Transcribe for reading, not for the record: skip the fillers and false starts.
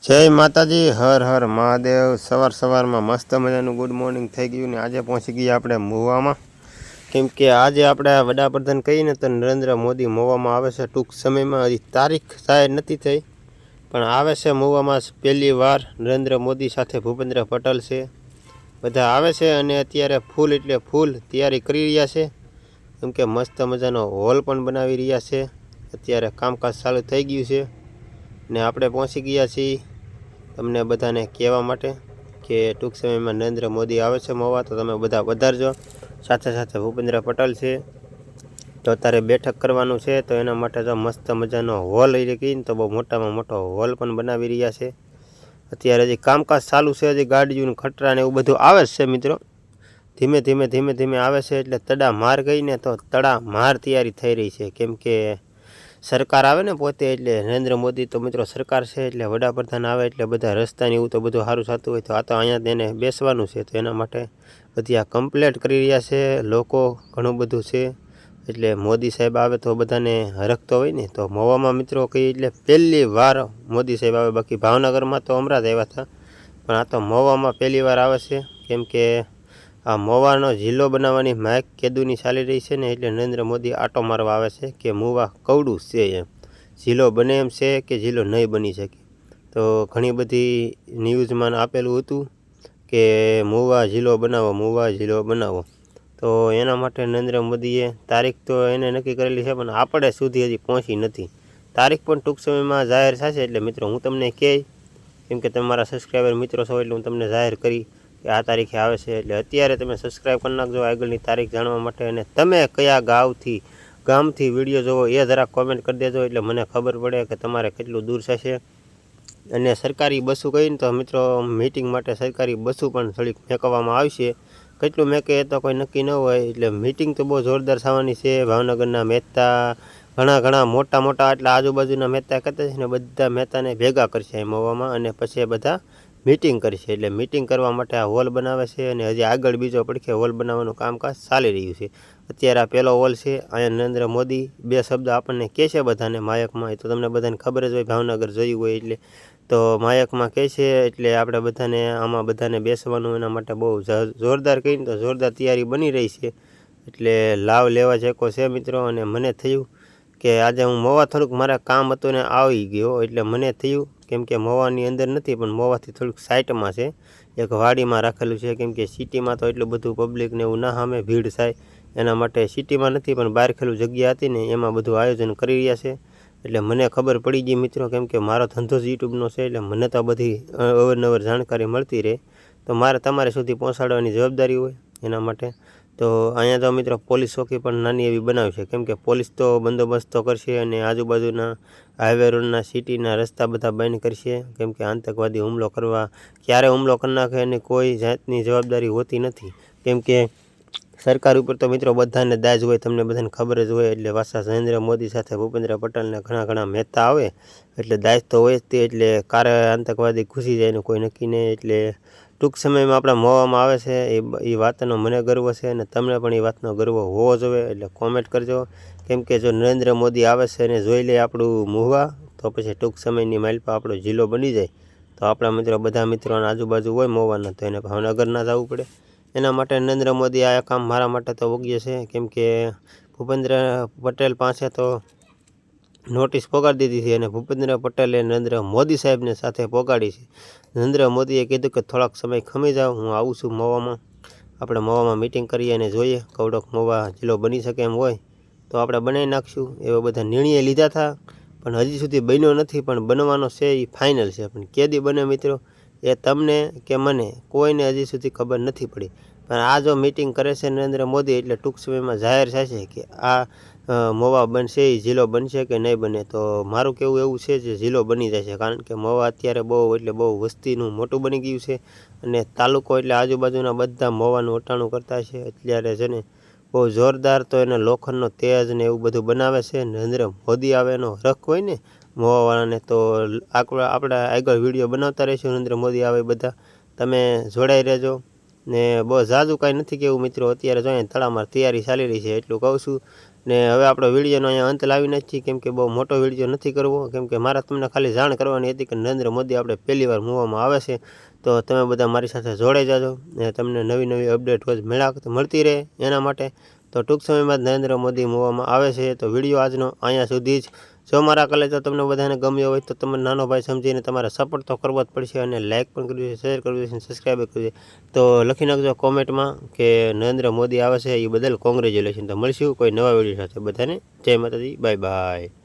જય માતાજી, હર હર મહાદેવ। સવારમાં મસ્ત મજાનું ગુડ મોર્નિંગ થઈ ગયું ને આજે પહોંચી ગયા આપણે મહુવામાં। કેમ કે આજે આપણે વડાપ્રધાન કહીએ ને તો નરેન્દ્ર મોદી મહુવામાં આવે છે ટૂંક સમયમાં। હજી તારીખ જાહેર નથી થઈ પણ આવે છે મહુવામાં પહેલી વાર નરેન્દ્ર મોદી સાથે ભૂપેન્દ્ર પટેલ છે, બધા આવે છે અને અત્યારે ફૂલ એટલે ફૂલ તૈયારી કરી રહ્યા છે। કેમ કે મસ્ત મજાનો હોલ પણ બનાવી રહ્યા છે, અત્યારે કામકાજ ચાલુ થઈ ગયું છે ને આપણે પહોંચી ગયા છીએ તમને બધાને કહેવા માટે કે ટૂંક સમયમાં નરેન્દ્ર મોદી આવે છે મહુવા, તો તમે બધા વધારજો। સાથે સાથે ભૂપેન્દ્ર પટેલ છે તો અત્યારે બેઠક કરવાનું છે, તો એના માટે તો મસ્ત મજાનો હોલ એ કહીને તો બહુ મોટામાં મોટો હોલ પણ બનાવી રહ્યા છે। અત્યારે હજી કામકાજ ચાલુ છે, હજી ગાડીઓનું ખટરા ને એવું બધું આવે છે મિત્રો, ધીમે ધીમે આવે છે। એટલે તડા માર ગઈને તો તડા માર તૈયારી થઈ રહી છે। કેમ કે સરકાર આવે ને પોતે, એટલે નરેન્દ્ર મોદી તો મિત્રો સરકાર છે, એટલે વડાપ્રધાન આવે એટલે બધા રસ્તાને એવું તો બધું સારું થતું હોય, તો આ તો અહીંયા તેને બેસવાનું છે, તો એના માટે બધી આ કમ્પ્લેટ કરી રહ્યા છે લોકો, ઘણું બધું છે। એટલે મોદી સાહેબ આવે તો બધાને હરખતો હોય ને, તો મહુવામાં મિત્રો કહી એટલે પહેલી વાર મોદી સાહેબ આવે। બાકી ભાવનગરમાં તો હમણાં જ આવ્યા હતા, પણ આ તો મહુવામાં પહેલી વાર આવે છે। કેમ કે આ મહુવાનો જિલ્લો બનાવવાની માઇક કેદુની ચાલી રહી છે ને, એટલે નરેન્દ્ર મોદી આટો મારવા આવે છે કે મહુવા કવડું છે એમ, જિલ્લો બને એમ છે કે જિલ્લો નહીં બની શકે। તો ઘણી બધી ન્યૂઝમાં આપેલું હતું કે મહુવા જિલ્લો બનાવો, મહુવા જિલ્લો બનાવો, તો એના માટે નરેન્દ્ર મોદીએ તારીખ તો એને નક્કી કરેલી છે, પણ આપણે સુધી હજી પહોંચી નથી। તારીખ પણ ટૂંક સમયમાં જાહેર થશે, એટલે મિત્રો હું તમને કહે, કેમ કે તમારા સબસ્ક્રાઈબર મિત્રો છો એટલે હું તમને જાહેર કરી કે આ તારીખે આવે છે। એટલે અત્યારે તમે સબસ્ક્રાઈબ કરી નાખજો આગળની તારીખ જાણવા માટે, અને તમે કયા ગામથી વિડીયો જોવો એ જરાક કોમેન્ટ કરી દેજો, એટલે મને ખબર પડે કે તમારે કેટલું દૂર થશે। અને સરકારી બસો કહીને તો મિત્રો મીટિંગ માટે સરકારી બસો પણ થોડીક મેકવામાં આવશે, કેટલું મેકે એ તો કોઈ નક્કી ન હોય। એટલે મીટિંગ તો બહુ જોરદાર થવાની છે। ભાવનગરના મહેતા ઘણા મોટા એટલે આજુબાજુના મહેતા કરતા છે ને, બધા મહેતાને ભેગા કરશે મહુવામાં, અને પછી બધા મીટિંગ કરશે। એટલે મીટિંગ કરવા માટે આ હોલ બનાવે છે, અને હજી આગળ બીજો પડખે હોલ બનાવવાનું કામકાજ ચાલી રહ્યું છે। અત્યારે આ પહેલો હોલ છે, અહીંયા નરેન્દ્ર મોદી બે શબ્દ આપણને કહે છે બધાને માયકમાં, એ તો તમને બધાને ખબર જ હોય, ભાવનગર જોયું હોય એટલે, તો માયકમાં કહે છે એટલે આપણે બધાને આમાં બધાને બેસવાનું, એના માટે બહુ જોરદાર કહીને તો જોરદાર તૈયારી બની રહી છે। એટલે લાવ લેવા જેકો છે મિત્રો, અને મને થયું કે આજે હું મહુવા થોડુંક મારા કામ હતું ને આવી ગયો, એટલે મને થયું, કેમ કે મહુવાની અંદર નથી પણ મહુવાથી થોડુંક સાઈડમાં છે, એક વાડીમાં રાખેલું છે। કેમ કે સિટીમાં તો એટલું બધું પબ્લિકને એવું ના સામે ભીડ થાય, એના માટે સિટીમાં નથી પણ બહાર ખેલું જગ્યા હતી ને એમાં બધું આયોજન કરી રહ્યા છે। એટલે મને ખબર પડી ગઈ મિત્રો, કેમ કે મારો ધંધો જ યુટ્યુબનો છે, એટલે મને તો બધી અવરનવર જાણકારી મળતી રહે, તો મારે તમારે સુધી પહોંચાડવાની જવાબદારી હોય એના માટે। તો અહીંયા તો મિત્રો પોલીસ ચોકી પણ નાની એવી બનાવી છે, કેમ કે પોલીસ તો બંદોબસ્ત તો કરશે, અને આજુબાજુના હાઈવે રોડના સિટીના રસ્તા બધા બંધ કરશે। કેમ કે આતંકવાદી હુમલો કરવા ક્યારે હુમલો કરી નાખે એની કોઈ જાતની જવાબદારી હોતી નથી, કેમ કે સરકાર ઉપર તો મિત્રો બધાને દાજ હોય, તમને બધાને ખબર જ હોય। એટલે પાછા નરેન્દ્ર મોદી સાથે ભૂપેન્દ્ર પટેલને ઘણા મહેતા આવે એટલે દાજ તો હોય જ તે, એટલે કારે આતંકવાદી ઘૂસી જાય એનું કોઈ નક્કી નહીં। એટલે ટૂંક સમયમાં આપણા મહુવામાં આવે છે, એ વાતનો મને ગર્વ છે, અને તમને પણ એ વાતનો ગર્વ હોવો જોઈએ। એટલે કોમેન્ટ કરજો, કેમ કે જો નરેન્દ્ર મોદી આવે છે અને જોઈ લે આપણું મહુવા, તો પછી ટૂંક સમયની માઇલ પર આપણો જિલ્લો બની જાય, તો આપણા મિત્રો બધા મિત્રોના આજુબાજુ હોય મહુવાના, તો એને ભાવનગર ના જવું પડે। એના માટે નરેન્દ્ર મોદી આ કામ મારા માટે તો યોગ્ય છે, કેમ કે ભૂપેન્દ્ર પટેલ પાસે તો નોટિસ પોગાડી દીધી છે, અને ભૂપેન્દ્ર પટેલે નરેન્દ્ર મોદી સાહેબને સાથે પોગાડી છે। નરેન્દ્ર મોદીએ કીધું કે થોડાક સમય ખમી જાઓ, હું આવું છું મહુવામાં, આપણે મહુવામાં મિટિંગ કરીએ અને જોઈએ કવડોક મહુવા જિલ્લો બની શકે એમ હોય તો આપણે બનાવી નાખશું, એવા બધા નિર્ણય લીધા હતા, પણ હજી સુધી બન્યો નથી, પણ બનવાનો છે એ ફાઇનલ છે। પણ કેદી બને મિત્રો એ તમને કે મને કોઈને હજી સુધી ખબર નથી પડી, પણ આ જો મિટિંગ કરે છે નરેન્દ્ર મોદી, એટલે ટૂંક સમયમાં જાહેર થશે કે આ મહુવા બનશે, એ જિલ્લો બનશે કે નહીં બને। તો મારું કહેવું એવું છે જે જિલ્લો બની જશે, કારણ કે મહુવા અત્યારે બહુ વસ્તીનું મોટું બની ગયું છે, અને તાલુકો એટલે આજુબાજુના બધા મહુવાનું વટાણું કરતા છે। અત્યારે છે ને બહુ જોરદાર તો એને લોખંડનો તેજ ને એવું બધું બનાવે છે। નરેન્દ્ર મોદી આવે એનો રખ હોય ને મહુવાવાળાને, તો આપણે આગળ વિડીયો બનાવતા રહીશું નરેન્દ્ર મોદી આવે બધા, તમે જોડાઈ રહેજો। ને બહુ ઝાઝું કાંઈ નથી કેવું મિત્રો, અત્યારે જોઈએ તડામાર તૈયારી ચાલી રહી છે એટલું કહું છું। ને હવે આપણો વિડીયોનો અહીંયા અંત લાવી નથી, કેમ કે બહુ મોટો વિડીયો નથી કરવો, કેમ કે મારે તમને ખાલી જાણ કરવાની હતી કે નરેન્દ્ર મોદી આપણે પહેલી વાર મૂવવામાં આવે છે. તો તમે બધા મારી સાથે જોડાઈ જાજો ને તમને નવી નવી અપડેટ રોજ મળતી રહે એના માટે. તો ટૂંક સમયમાં જ નરેન્દ્ર મોદી મૂવવામાં આવે છે. તો વિડીયો આજનો અહીંયા સુધી જ. જો મારા કલે તો તમને બધાને ગમ્યો હોય તો તમે નાનો ભાઈ સમજીને તમારે સપોર્ટ તો કરવો જ પડશે, અને લાઇક પણ કરવી છે, શેર કરવી છે, સબસ્ક્રાઈબ કરવી છે. તો લખી નાખજો કોમેન્ટમાં કે નરેન્દ્ર મોદી આવે છે એ બદલ કોંગ્રેચ્યુલેશન. તો મળીશું કોઈ નવા વિડીયો સાથે. બધાને જય માતાજી, બાય બાય.